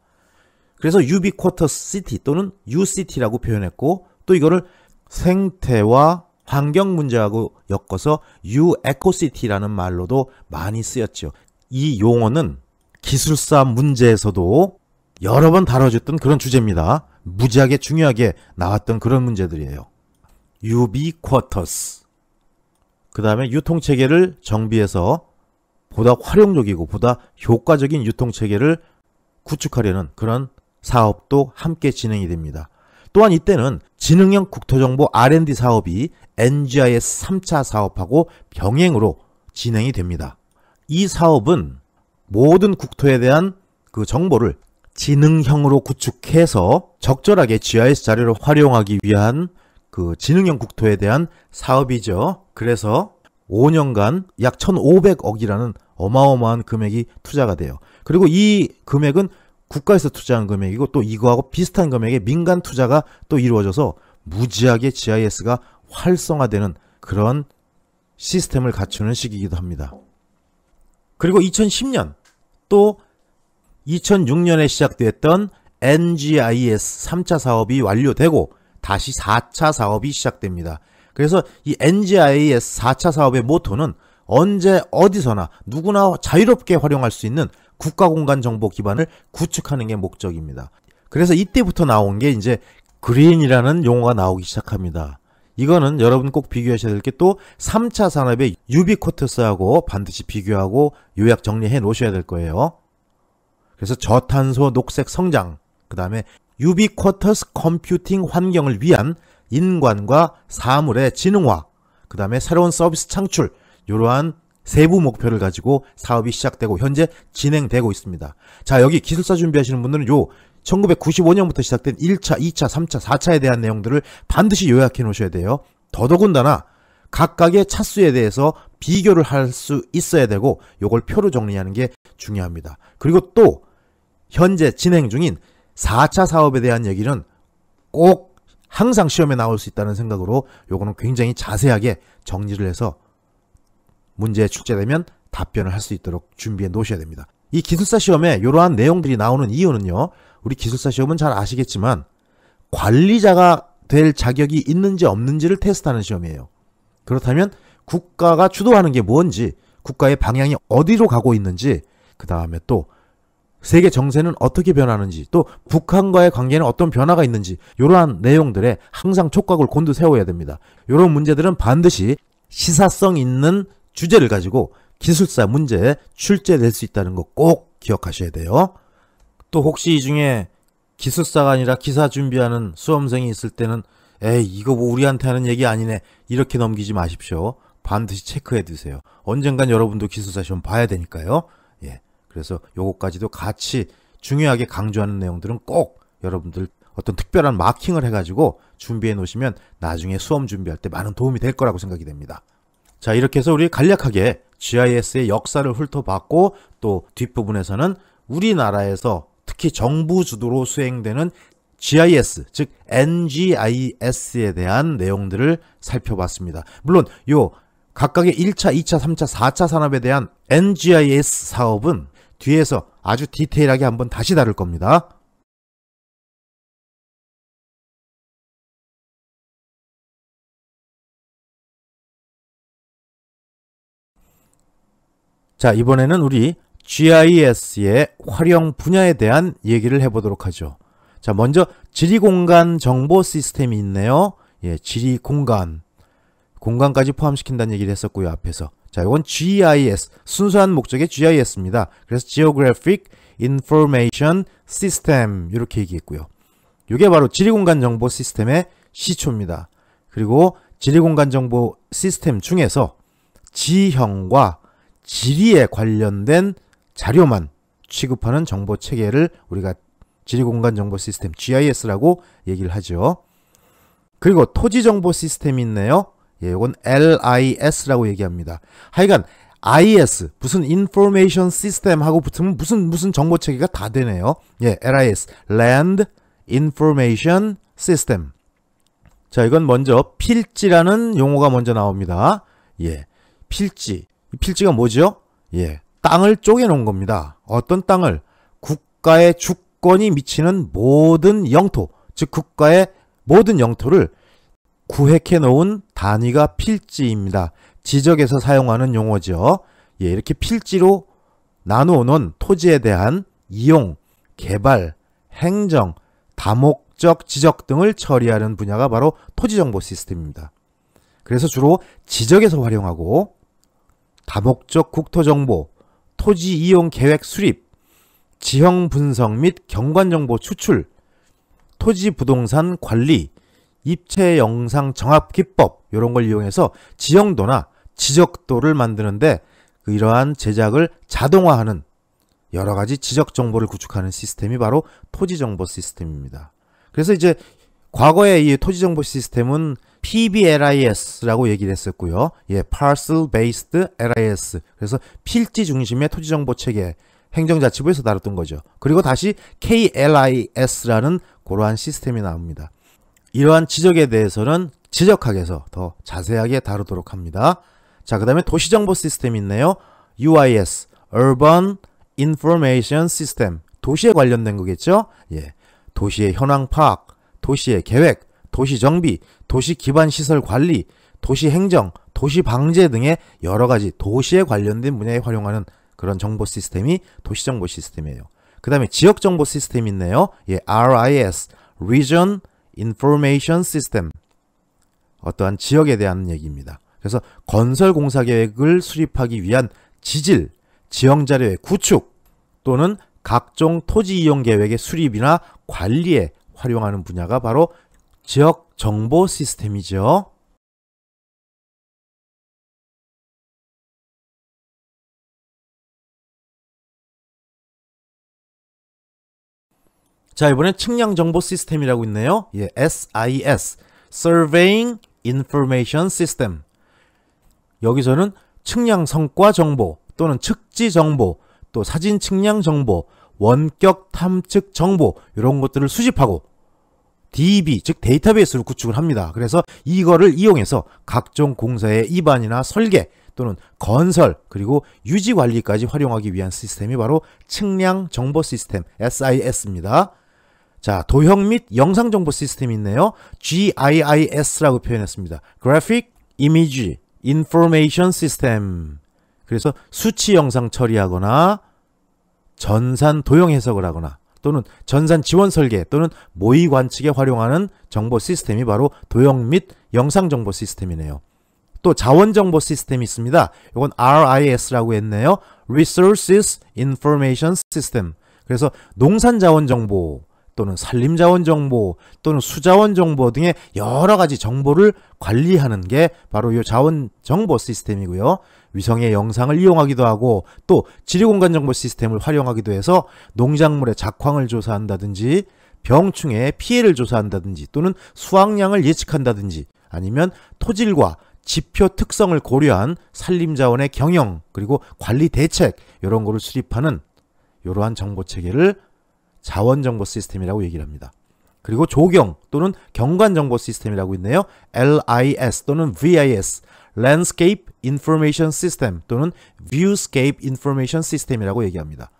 그래서 유비쿼터스 시티 또는 UCT라고 표현했고 또 이거를 생태와 환경 문제하고 엮어서 유에코시티라는 말로도 많이 쓰였죠. 이 용어는 기술사 문제에서도 여러 번 다뤄졌던 그런 주제입니다. 무지하게 중요하게 나왔던 그런 문제들이에요. 유비쿼터스. 그 다음에 유통체계를 정비해서 보다 활용적이고 보다 효과적인 유통체계를 구축하려는 그런 사업도 함께 진행이 됩니다. 또한 이때는 지능형 국토정보 R&D 사업이 NGIS 3차 사업하고 병행으로 진행이 됩니다. 이 사업은 모든 국토에 대한 그 정보를 지능형으로 구축해서 적절하게 GIS 자료를 활용하기 위한 그 지능형 국토에 대한 사업이죠. 그래서 5년간 약 1,500억이라는 어마어마한 금액이 투자가 돼요. 그리고 이 금액은 국가에서 투자한 금액이고 또 이거하고 비슷한 금액의 민간 투자가 또 이루어져서 무지하게 GIS가 활성화되는 그런 시스템을 갖추는 시기이기도 합니다. 그리고 2010년 또 2006년에 시작됐던 NGIS 3차 사업이 완료되고 다시 4차 사업이 시작됩니다. 그래서 이 NGIS 4차 사업의 모토는 언제 어디서나 누구나 자유롭게 활용할 수 있는 국가공간 정보 기반을 구축하는 게 목적입니다. 그래서 이때부터 나온 게 이제 그린이라는 용어가 나오기 시작합니다. 이거는 여러분 꼭 비교하셔야 될 게 또 3차 산업의 유비쿼터스하고 반드시 비교하고 요약 정리해 놓으셔야 될 거예요. 그래서 저탄소 녹색 성장, 그 다음에 유비쿼터스 컴퓨팅 환경을 위한 인간과 사물의 지능화, 그 다음에 새로운 서비스 창출, 이러한 세부 목표를 가지고 사업이 시작되고 현재 진행되고 있습니다. 자, 여기 기술사 준비하시는 분들은 요 1995년부터 시작된 1차, 2차, 3차, 4차에 대한 내용들을 반드시 요약해 놓으셔야 돼요. 더더군다나 각각의 차수에 대해서 비교를 할 수 있어야 되고 요걸 표로 정리하는 게 중요합니다. 그리고 또 현재 진행 중인 4차 사업에 대한 얘기는 꼭 항상 시험에 나올 수 있다는 생각으로 요거는 굉장히 자세하게 정리를 해서 문제에 출제되면 답변을 할 수 있도록 준비해 놓으셔야 됩니다. 이 기술사 시험에 이러한 내용들이 나오는 이유는요. 우리 기술사 시험은 잘 아시겠지만 관리자가 될 자격이 있는지 없는지를 테스트하는 시험이에요. 그렇다면 국가가 주도하는 게 뭔지, 국가의 방향이 어디로 가고 있는지, 그 다음에 또 세계 정세는 어떻게 변하는지, 또 북한과의 관계는 어떤 변화가 있는지, 이러한 내용들에 항상 촉각을 곤두세워야 됩니다. 이런 문제들은 반드시 시사성 있는 주제를 가지고 기술사 문제에 출제될 수 있다는 거 꼭 기억하셔야 돼요. 또 혹시 이 중에 기술사가 아니라 기사 준비하는 수험생이 있을 때는 에이 이거 뭐 우리한테 하는 얘기 아니네 이렇게 넘기지 마십시오. 반드시 체크해 두세요. 언젠간 여러분도 기술사 시험 봐야 되니까요. 예, 그래서 요거까지도 같이 중요하게 강조하는 내용들은 꼭 여러분들 어떤 특별한 마킹을 해가지고 준비해 놓으시면 나중에 수험 준비할 때 많은 도움이 될 거라고 생각이 됩니다. 자, 이렇게 해서 우리 간략하게 GIS의 역사를 훑어봤고 또 뒷부분에서는 우리나라에서 특히 정부 주도로 수행되는 GIS, 즉 NGIS에 대한 내용들을 살펴봤습니다. 물론 요 각각의 1차, 2차, 3차, 4차 산업에 대한 NGIS 사업은 뒤에서 아주 디테일하게 한번 다시 다룰 겁니다. 자, 이번에는 우리 GIS의 활용 분야에 대한 얘기를 해보도록 하죠. 자, 먼저 지리공간 정보 시스템이 있네요. 예, 지리공간. 공간까지 포함시킨다는 얘기를 했었고요, 앞에서. 자, 이건 GIS. 순수한 목적의 GIS입니다. 그래서 Geographic Information System. 이렇게 얘기했고요. 이게 바로 지리공간 정보 시스템의 시초입니다. 그리고 지리공간 정보 시스템 중에서 지형과 지리에 관련된 자료만 취급하는 정보 체계를 우리가 지리공간 정보 시스템 GIS라고 얘기를 하죠. 그리고 토지 정보 시스템이 있네요. 예, 이건 LIS라고 얘기합니다. 하여간 IS 무슨 인포메이션 시스템하고 붙으면 무슨 정보 체계가 다 되네요. 예, LIS Land Information System. 자, 이건 먼저 필지라는 용어가 먼저 나옵니다. 예, 필지. 필지가 뭐죠? 예, 땅을 쪼개놓은 겁니다. 어떤 땅을? 국가의 주권이 미치는 모든 영토, 즉 국가의 모든 영토를 구획해 놓은 단위가 필지입니다. 지적에서 사용하는 용어죠. 예, 이렇게 필지로 나누어 놓은 토지에 대한 이용, 개발, 행정, 다목적 지적 등을 처리하는 분야가 바로 토지정보 시스템입니다. 그래서 주로 지적에서 활용하고 다목적 국토정보, 토지 이용 계획 수립, 지형 분석 및 경관정보 추출, 토지 부동산 관리, 입체 영상 정합 기법 이런 걸 이용해서 지형도나 지적도를 만드는데 이러한 제작을 자동화하는 여러 가지 지적 정보를 구축하는 시스템이 바로 토지 정보 시스템입니다. 그래서 이제 과거에 이 토지 정보 시스템은 PBLIS라고 얘기를 했었고요. 예, Parcel Based LIS. 그래서 필지 중심의 토지 정보 체계, 행정자치부에서 다뤘던 거죠. 그리고 다시 KLIS라는 그러한 시스템이 나옵니다. 이러한 지적에 대해서는 지적학에서 더 자세하게 다루도록 합니다. 자, 그 다음에 도시정보 시스템이 있네요. UIS, Urban Information System. 도시에 관련된 거겠죠? 예, 도시의 현황 파악, 도시의 계획, 도시 정비, 도시 기반 시설 관리, 도시 행정, 도시 방제 등의 여러 가지 도시에 관련된 분야에 활용하는 그런 정보 시스템이 도시정보 시스템이에요. 그 다음에 지역정보 시스템이 있네요. 예, RIS, Region Information System. 어떠한 지역에 대한 얘기입니다. 그래서 건설공사 계획을 수립하기 위한 지질, 지형자료의 구축 또는 각종 토지 이용 계획의 수립이나 관리에 활용하는 분야가 바로 지역정보 시스템이죠. 자, 이번엔 측량정보 시스템이라고 있네요. 예, SIS, Surveying Information System. 여기서는 측량 성과 정보 또는 측지 정보, 또 사진 측량 정보, 원격 탐측 정보 이런 것들을 수집하고 DB, 즉 데이터베이스를 구축을 합니다. 그래서 이거를 이용해서 각종 공사의 입안이나 설계 또는 건설 그리고 유지 관리까지 활용하기 위한 시스템이 바로 측량 정보 시스템 SIS입니다. 자, 도형 및 영상 정보 시스템이 있네요. GIIS라고 표현했습니다. Graphic Image Information System. 그래서 수치 영상 처리하거나 전산 도형 해석을 하거나 또는 전산 지원 설계 또는 모의 관측에 활용하는 정보 시스템이 바로 도형 및 영상 정보 시스템이네요. 또 자원 정보 시스템이 있습니다. 이건 RIS라고 했네요. Resources Information System. 그래서 농산 자원 정보 또는 산림 자원 정보 또는 수자원 정보 등의 여러 가지 정보를 관리하는 게 바로 이 자원 정보 시스템이고요. 위성의 영상을 이용하기도 하고 또 지리공간 정보 시스템을 활용하기도 해서 농작물의 작황을 조사한다든지 병충해의 피해를 조사한다든지 또는 수확량을 예측한다든지 아니면 토질과 지표 특성을 고려한 산림자원의 경영 그리고 관리 대책 이런 거를 수립하는 이러한 정보체계를 자원정보 시스템이라고 얘기를 합니다. 그리고 조경 또는 경관정보 시스템이라고 있네요. LIS 또는 VIS, Landscape Information System 또는 Viewscape Information System이라고 얘기합니다.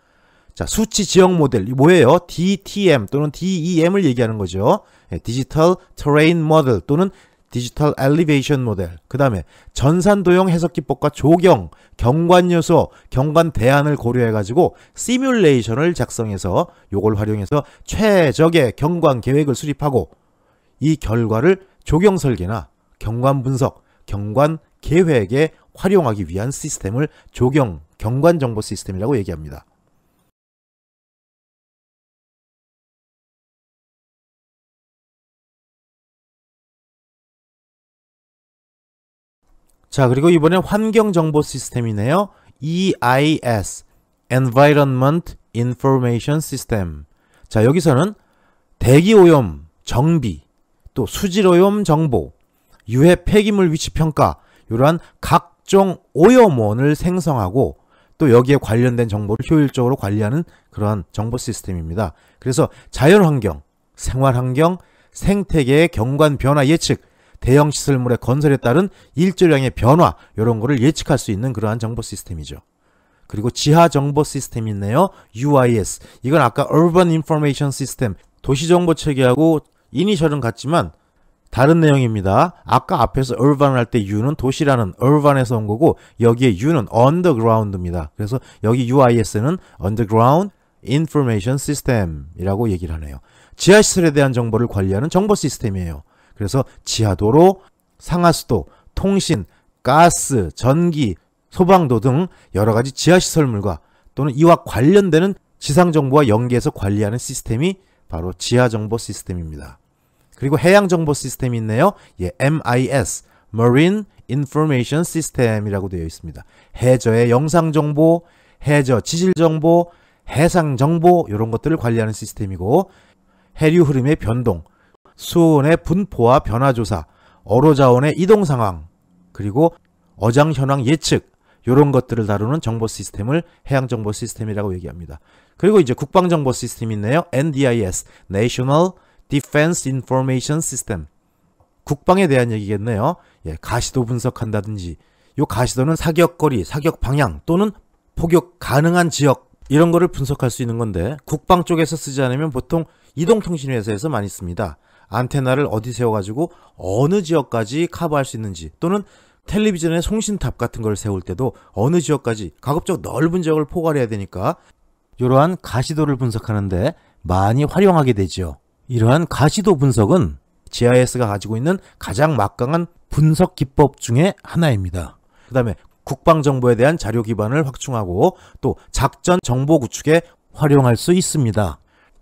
자, 수치 지형 모델 뭐예요? DTM 또는 DEM을 얘기하는 거죠. Digital Terrain Model 또는 디지털 엘리베이션 모델, 그 다음에 전산도형 해석기법과 조경, 경관 요소, 경관 대안을 고려해가지고 시뮬레이션을 작성해서 요걸 활용해서 최적의 경관 계획을 수립하고 이 결과를 조경 설계나 경관 분석, 경관 계획에 활용하기 위한 시스템을 조경, 경관 정보 시스템이라고 얘기합니다. 자, 그리고 이번엔 환경정보 시스템이네요. EIS, Environment Information System. 자, 여기서는 대기오염 정비, 또 수질오염 정보, 유해 폐기물 위치 평가, 이러한 각종 오염원을 생성하고 또 여기에 관련된 정보를 효율적으로 관리하는 그러한 정보 시스템입니다. 그래서 자연환경, 생활환경, 생태계의 경관 변화 예측, 대형 시설물의 건설에 따른 일조량의 변화 이런 거를 예측할 수 있는 그러한 정보 시스템이죠. 그리고 지하 정보 시스템이 있네요. UIS. 이건 아까 Urban Information System, 도시정보 체계하고 이니셜은 같지만 다른 내용입니다. 아까 앞에서 urban 할 때 U는 도시라는 urban에서 온 거고 여기에 U는 underground입니다. 그래서 여기 UIS는 Underground Information System이라고 얘기를 하네요. 지하시설에 대한 정보를 관리하는 정보 시스템이에요. 그래서 지하도로, 상하수도, 통신, 가스, 전기, 소방도 등 여러 가지 지하시설물과 또는 이와 관련되는 지상정보와 연계해서 관리하는 시스템이 바로 지하정보 시스템입니다. 그리고 해양정보 시스템이 있네요. 예, MIS, Marine Information System이라고 되어 있습니다. 해저의 영상정보, 해저 지질정보, 해상정보 이런 것들을 관리하는 시스템이고 해류 흐름의 변동, 수온의 분포와 변화 조사, 어로자원의 이동 상황, 그리고 어장 현황 예측 이런 것들을 다루는 정보 시스템을 해양정보 시스템이라고 얘기합니다. 그리고 이제 국방정보 시스템이 있네요. NDIS, National Defense Information System. 국방에 대한 얘기겠네요. 예, 가시도 분석한다든지 이 가시도는 사격거리, 사격 방향 또는 포격 가능한 지역 이런 거를 분석할 수 있는 건데 국방 쪽에서 쓰지 않으면 보통 이동통신회사에서 많이 씁니다. 안테나를 어디 세워가지고 어느 지역까지 커버할 수 있는지 또는 텔레비전의 송신탑 같은 걸 세울 때도 어느 지역까지 가급적 넓은 지역을 포괄해야 되니까 이러한 가시도를 분석하는데 많이 활용하게 되죠. 이러한 가시도 분석은 GIS가 가지고 있는 가장 막강한 분석 기법 중에 하나입니다. 그 다음에 국방정보에 대한 자료 기반을 확충하고 또 작전 정보 구축에 활용할 수 있습니다.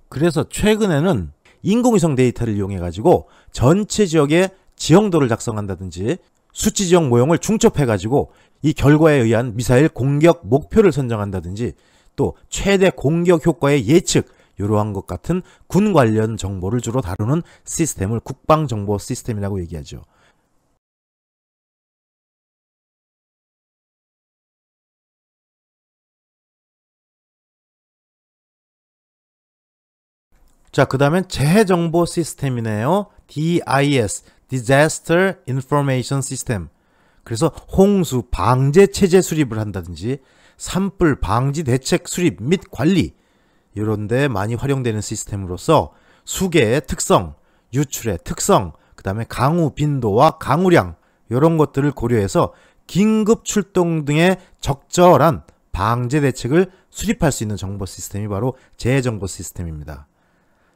그래서 최근에는 인공위성 데이터를 이용해 가지고 전체 지역의 지형도를 작성한다든지 수치 지역 모형을 중첩해 가지고 이 결과에 의한 미사일 공격 목표를 선정한다든지 또 최대 공격 효과의 예측, 이러한 것 같은 군 관련 정보를 주로 다루는 시스템을 국방정보 시스템이라고 얘기하죠. 자, 그 다음엔 재해정보 시스템이네요. DIS, Disaster Information System. 그래서 홍수 방제 체제 수립을 한다든지 산불 방지 대책 수립 및 관리, 이런 데 많이 활용되는 시스템으로서 수계의 특성, 유출의 특성, 그 다음에 강우 빈도와 강우량, 이런 것들을 고려해서 긴급 출동 등의 적절한 방제 대책을 수립할 수 있는 정보 시스템이 바로 재해정보 시스템입니다.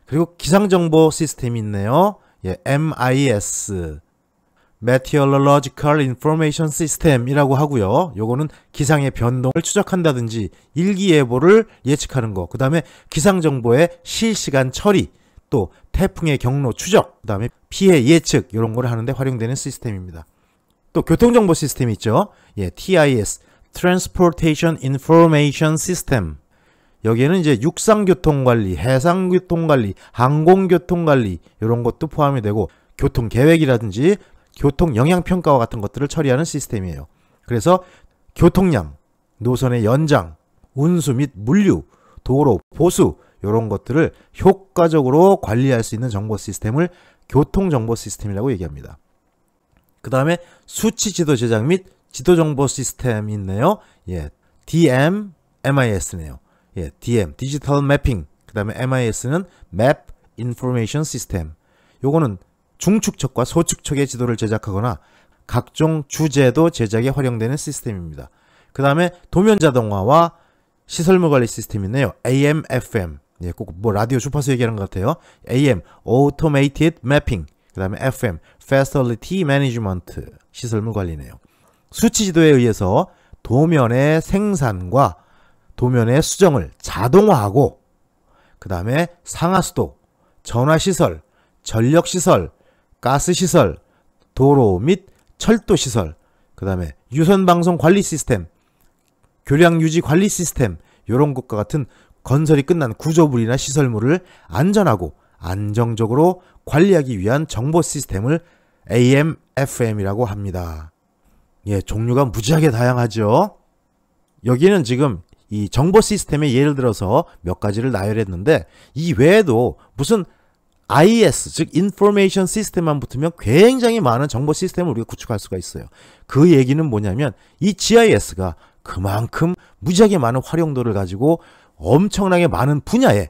그리고 기상정보 시스템이 있네요. 예, MIS, Meteorological Information System이라고 하고요. 요거는 기상의 변동을 추적한다든지 일기예보를 예측하는 거, 그 다음에 기상정보의 실시간 처리, 또 태풍의 경로 추적, 그 다음에 피해 예측, 이런 거를 하는데 활용되는 시스템입니다. 또 교통정보 시스템이 있죠. 예, TIS, Transportation Information System. 여기에는 이제 육상교통관리, 해상교통관리, 항공교통관리, 이런 것도 포함이 되고 교통계획이라든지 교통영향평가와 같은 것들을 처리하는 시스템이에요. 그래서 교통량, 노선의 연장, 운수 및 물류, 도로, 보수, 이런 것들을 효과적으로 관리할 수 있는 정보 시스템을 교통정보 시스템이라고 얘기합니다. 그 다음에 수치지도 제작 및 지도정보 시스템이 있네요. 예, DMMIS네요. 예, DM, 디지털 매핑. 그 다음에 MIS는 Map Information System. 요거는 중축척과 소축척의 지도를 제작하거나 각종 주제도 제작에 활용되는 시스템입니다. 그 다음에 도면 자동화와 시설물 관리 시스템이 있네요. AM, FM. 예, 꼭 뭐 라디오 주파수 얘기하는 것 같아요. AM, Automated Mapping. 그 다음에 FM, Facility Management. 시설물 관리네요. 수치 지도에 의해서 도면의 생산과 도면의 수정을 자동화하고, 그 다음에 상하수도, 전화시설, 전력시설, 가스시설, 도로 및 철도시설, 그 다음에 유선방송 관리 시스템, 교량유지 관리 시스템, 이런 것과 같은 건설이 끝난 구조물이나 시설물을 안전하고 안정적으로 관리하기 위한 정보 시스템을 AM, FM이라고 합니다. 예, 종류가 무지하게 다양하죠. 여기는 지금 이 정보 시스템의 예를 들어서 몇 가지를 나열했는데 이 외에도 무슨 IS, 즉 인포메이션 시스템만 붙으면 굉장히 많은 정보 시스템을 우리가 구축할 수가 있어요. 그 얘기는 뭐냐면 이 GIS가 그만큼 무지하게 많은 활용도를 가지고 엄청나게 많은 분야에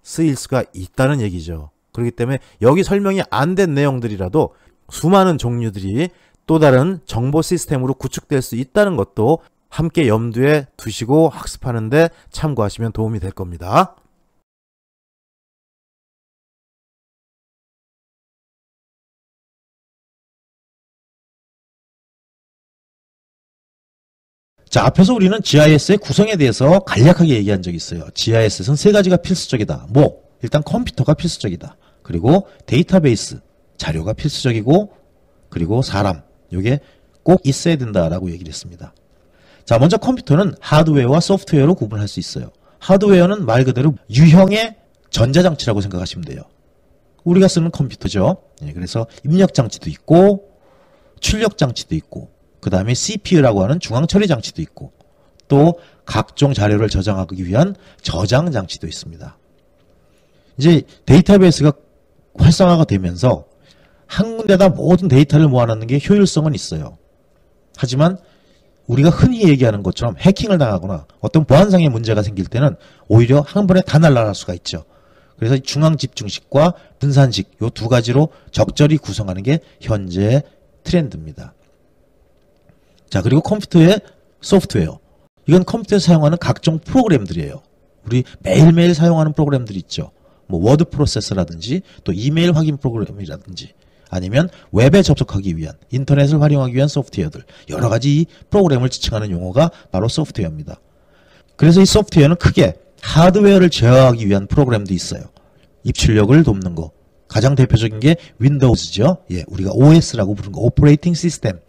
쓰일 수가 있다는 얘기죠. 그렇기 때문에 여기 설명이 안 된 내용들이라도 수많은 종류들이 또 다른 정보 시스템으로 구축될 수 있다는 것도 함께 염두에 두시고 학습하는데 참고하시면 도움이 될 겁니다. 자, 앞에서 우리는 GIS의 구성에 대해서 간략하게 얘기한 적이 있어요. GIS에서는 세 가지가 필수적이다. 뭐, 일단 컴퓨터가 필수적이다. 그리고 데이터베이스, 자료가 필수적이고, 그리고 사람, 이게 꼭 있어야 된다라고 얘기를 했습니다. 자, 먼저 컴퓨터는 하드웨어와 소프트웨어로 구분할 수 있어요. 하드웨어는 말 그대로 유형의 전자장치라고 생각하시면 돼요. 우리가 쓰는 컴퓨터죠. 예, 그래서 입력장치도 있고 출력장치도 있고 그 다음에 CPU라고 하는 중앙처리장치도 있고 또 각종 자료를 저장하기 위한 저장장치도 있습니다. 이제 데이터베이스가 활성화가 되면서 한 군데다 모든 데이터를 모아놓는 게 효율성은 있어요. 하지만 우리가 흔히 얘기하는 것처럼 해킹을 당하거나 어떤 보안상의 문제가 생길 때는 오히려 한 번에 다 날아갈 수가 있죠. 그래서 중앙집중식과 분산식 이 두 가지로 적절히 구성하는 게 현재의 트렌드입니다. 자, 그리고 컴퓨터의 소프트웨어. 이건 컴퓨터에 사용하는 각종 프로그램들이에요. 우리 매일매일 사용하는 프로그램들이 있죠. 뭐 워드 프로세서라든지 또 이메일 확인 프로그램이라든지 아니면 웹에 접속하기 위한 인터넷을 활용하기 위한 소프트웨어들 여러 가지 이 프로그램을 지칭하는 용어가 바로 소프트웨어입니다. 그래서 이 소프트웨어는 크게 하드웨어를 제어하기 위한 프로그램도 있어요. 입출력을 돕는 거. 가장 대표적인 게 윈도우즈죠. 예, 우리가 OS라고 부르는 거, 오퍼레이팅 시스템이라고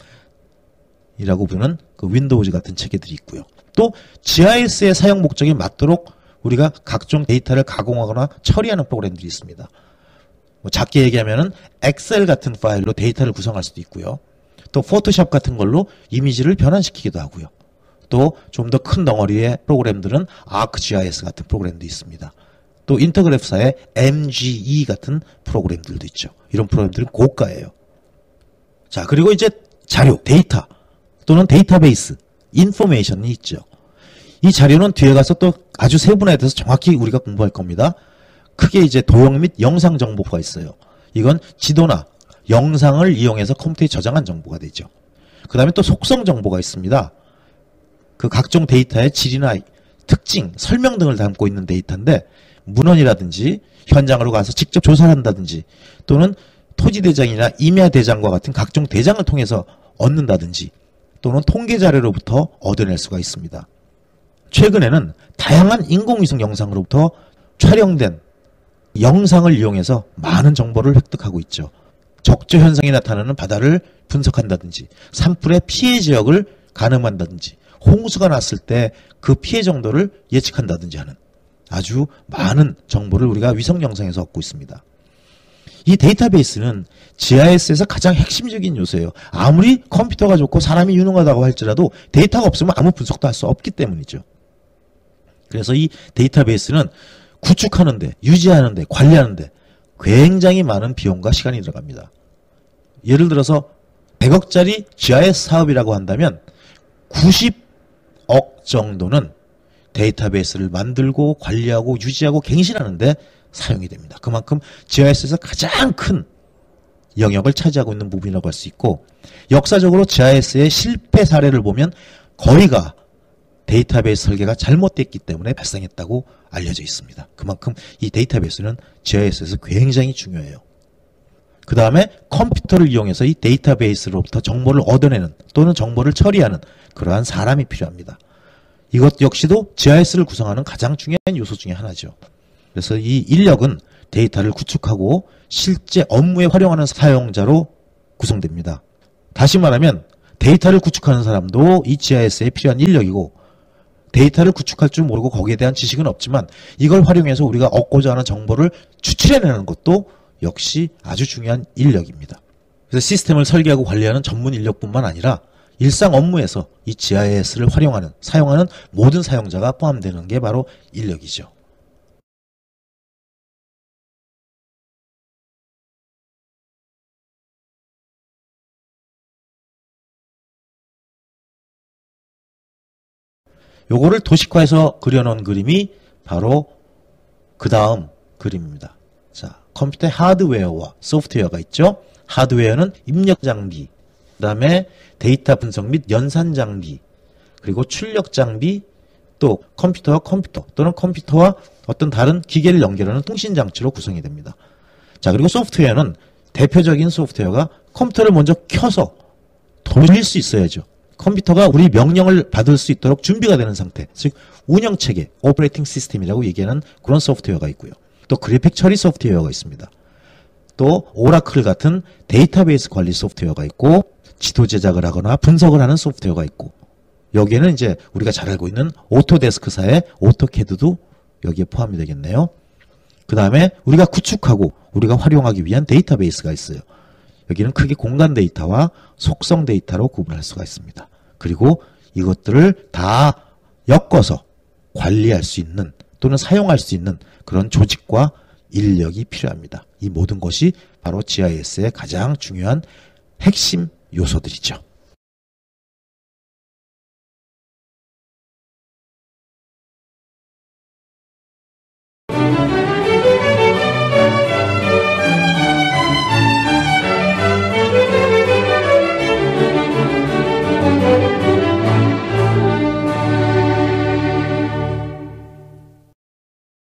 부르는 그 윈도우즈 같은 체계들이 있고요. 또 GIS의 사용 목적에 맞도록 우리가 각종 데이터를 가공하거나 처리하는 프로그램들이 있습니다. 뭐 작게 얘기하면은 엑셀 같은 파일로 데이터를 구성할 수도 있고요. 또 포토샵 같은 걸로 이미지를 변환시키기도 하고요. 또 좀 더 큰 덩어리의 프로그램들은 ArcGIS 같은 프로그램도 있습니다. 또 인터그래프사의 MGE 같은 프로그램들도 있죠. 이런 프로그램들은 고가예요. 자, 그리고 이제 자료, 데이터 또는 데이터베이스, 인포메이션이 있죠. 이 자료는 뒤에 가서 또 아주 세분화돼서 정확히 우리가 공부할 겁니다. 크게 이제 도형 및 영상 정보가 있어요. 이건 지도나 영상을 이용해서 컴퓨터에 저장한 정보가 되죠. 그 다음에 또 속성 정보가 있습니다. 그 각종 데이터의 질이나 특징, 설명 등을 담고 있는 데이터인데 문헌이라든지 현장으로 가서 직접 조사를 한다든지 또는 토지대장이나 임야대장과 같은 각종 대장을 통해서 얻는다든지 또는 통계자료로부터 얻어낼 수가 있습니다. 최근에는 다양한 인공위성 영상으로부터 촬영된 영상을 이용해서 많은 정보를 획득하고 있죠. 적조 현상이 나타나는 바다를 분석한다든지 산불의 피해 지역을 가늠한다든지 홍수가 났을 때 그 피해 정도를 예측한다든지 하는 아주 많은 정보를 우리가 위성 영상에서 얻고 있습니다. 이 데이터베이스는 GIS에서 가장 핵심적인 요소예요. 아무리 컴퓨터가 좋고 사람이 유능하다고 할지라도 데이터가 없으면 아무 분석도 할 수 없기 때문이죠. 그래서 이 데이터베이스는 구축하는데, 유지하는데, 관리하는데 굉장히 많은 비용과 시간이 들어갑니다. 예를 들어서 100억짜리 GIS 사업이라고 한다면 90억 정도는 데이터베이스를 만들고 관리하고 유지하고 갱신하는데 사용이 됩니다. 그만큼 GIS에서 가장 큰 영역을 차지하고 있는 부분이라고 할 수 있고, 역사적으로 GIS의 실패 사례를 보면 거의가 데이터베이스 설계가 잘못됐기 때문에 발생했다고 알려져 있습니다. 그만큼 이 데이터베이스는 GIS에서 굉장히 중요해요. 그 다음에 컴퓨터를 이용해서 이 데이터베이스로부터 정보를 얻어내는 또는 정보를 처리하는 그러한 사람이 필요합니다. 이것 역시도 GIS를 구성하는 가장 중요한 요소 중에 하나죠. 그래서 이 인력은 데이터를 구축하고 실제 업무에 활용하는 사용자로 구성됩니다. 다시 말하면 데이터를 구축하는 사람도 이 GIS에 필요한 인력이고, 데이터를 구축할 줄 모르고 거기에 대한 지식은 없지만 이걸 활용해서 우리가 얻고자 하는 정보를 추출해내는 것도 역시 아주 중요한 인력입니다. 그래서 시스템을 설계하고 관리하는 전문 인력뿐만 아니라 일상 업무에서 이 GIS를 활용하는, 사용하는 모든 사용자가 포함되는 게 바로 인력이죠. 요거를 도식화해서 그려놓은 그림이 바로 그 다음 그림입니다. 자, 컴퓨터의 하드웨어와 소프트웨어가 있죠. 하드웨어는 입력 장비, 그 다음에 데이터 분석 및 연산 장비, 그리고 출력 장비, 또 컴퓨터와 컴퓨터 또는 컴퓨터와 어떤 다른 기계를 연결하는 통신 장치로 구성이 됩니다. 자, 그리고 소프트웨어는 대표적인 소프트웨어가 컴퓨터를 먼저 켜서 돌릴 수 있어야죠. 컴퓨터가 우리 명령을 받을 수 있도록 준비가 되는 상태, 즉 운영체계, 오퍼레이팅 시스템이라고 얘기하는 그런 소프트웨어가 있고요. 또 그래픽 처리 소프트웨어가 있습니다. 또 오라클 같은 데이터베이스 관리 소프트웨어가 있고, 지도 제작을 하거나 분석을 하는 소프트웨어가 있고, 여기에는 이제 우리가 잘 알고 있는 오토데스크사의 오토캐드도 여기에 포함이 되겠네요. 그 다음에 우리가 구축하고 우리가 활용하기 위한 데이터베이스가 있어요. 여기는 크게 공간 데이터와 속성 데이터로 구분할 수가 있습니다. 그리고 이것들을 다 엮어서 관리할 수 있는 또는 사용할 수 있는 그런 조직과 인력이 필요합니다. 이 모든 것이 바로 GIS의 가장 중요한 핵심 요소들이죠.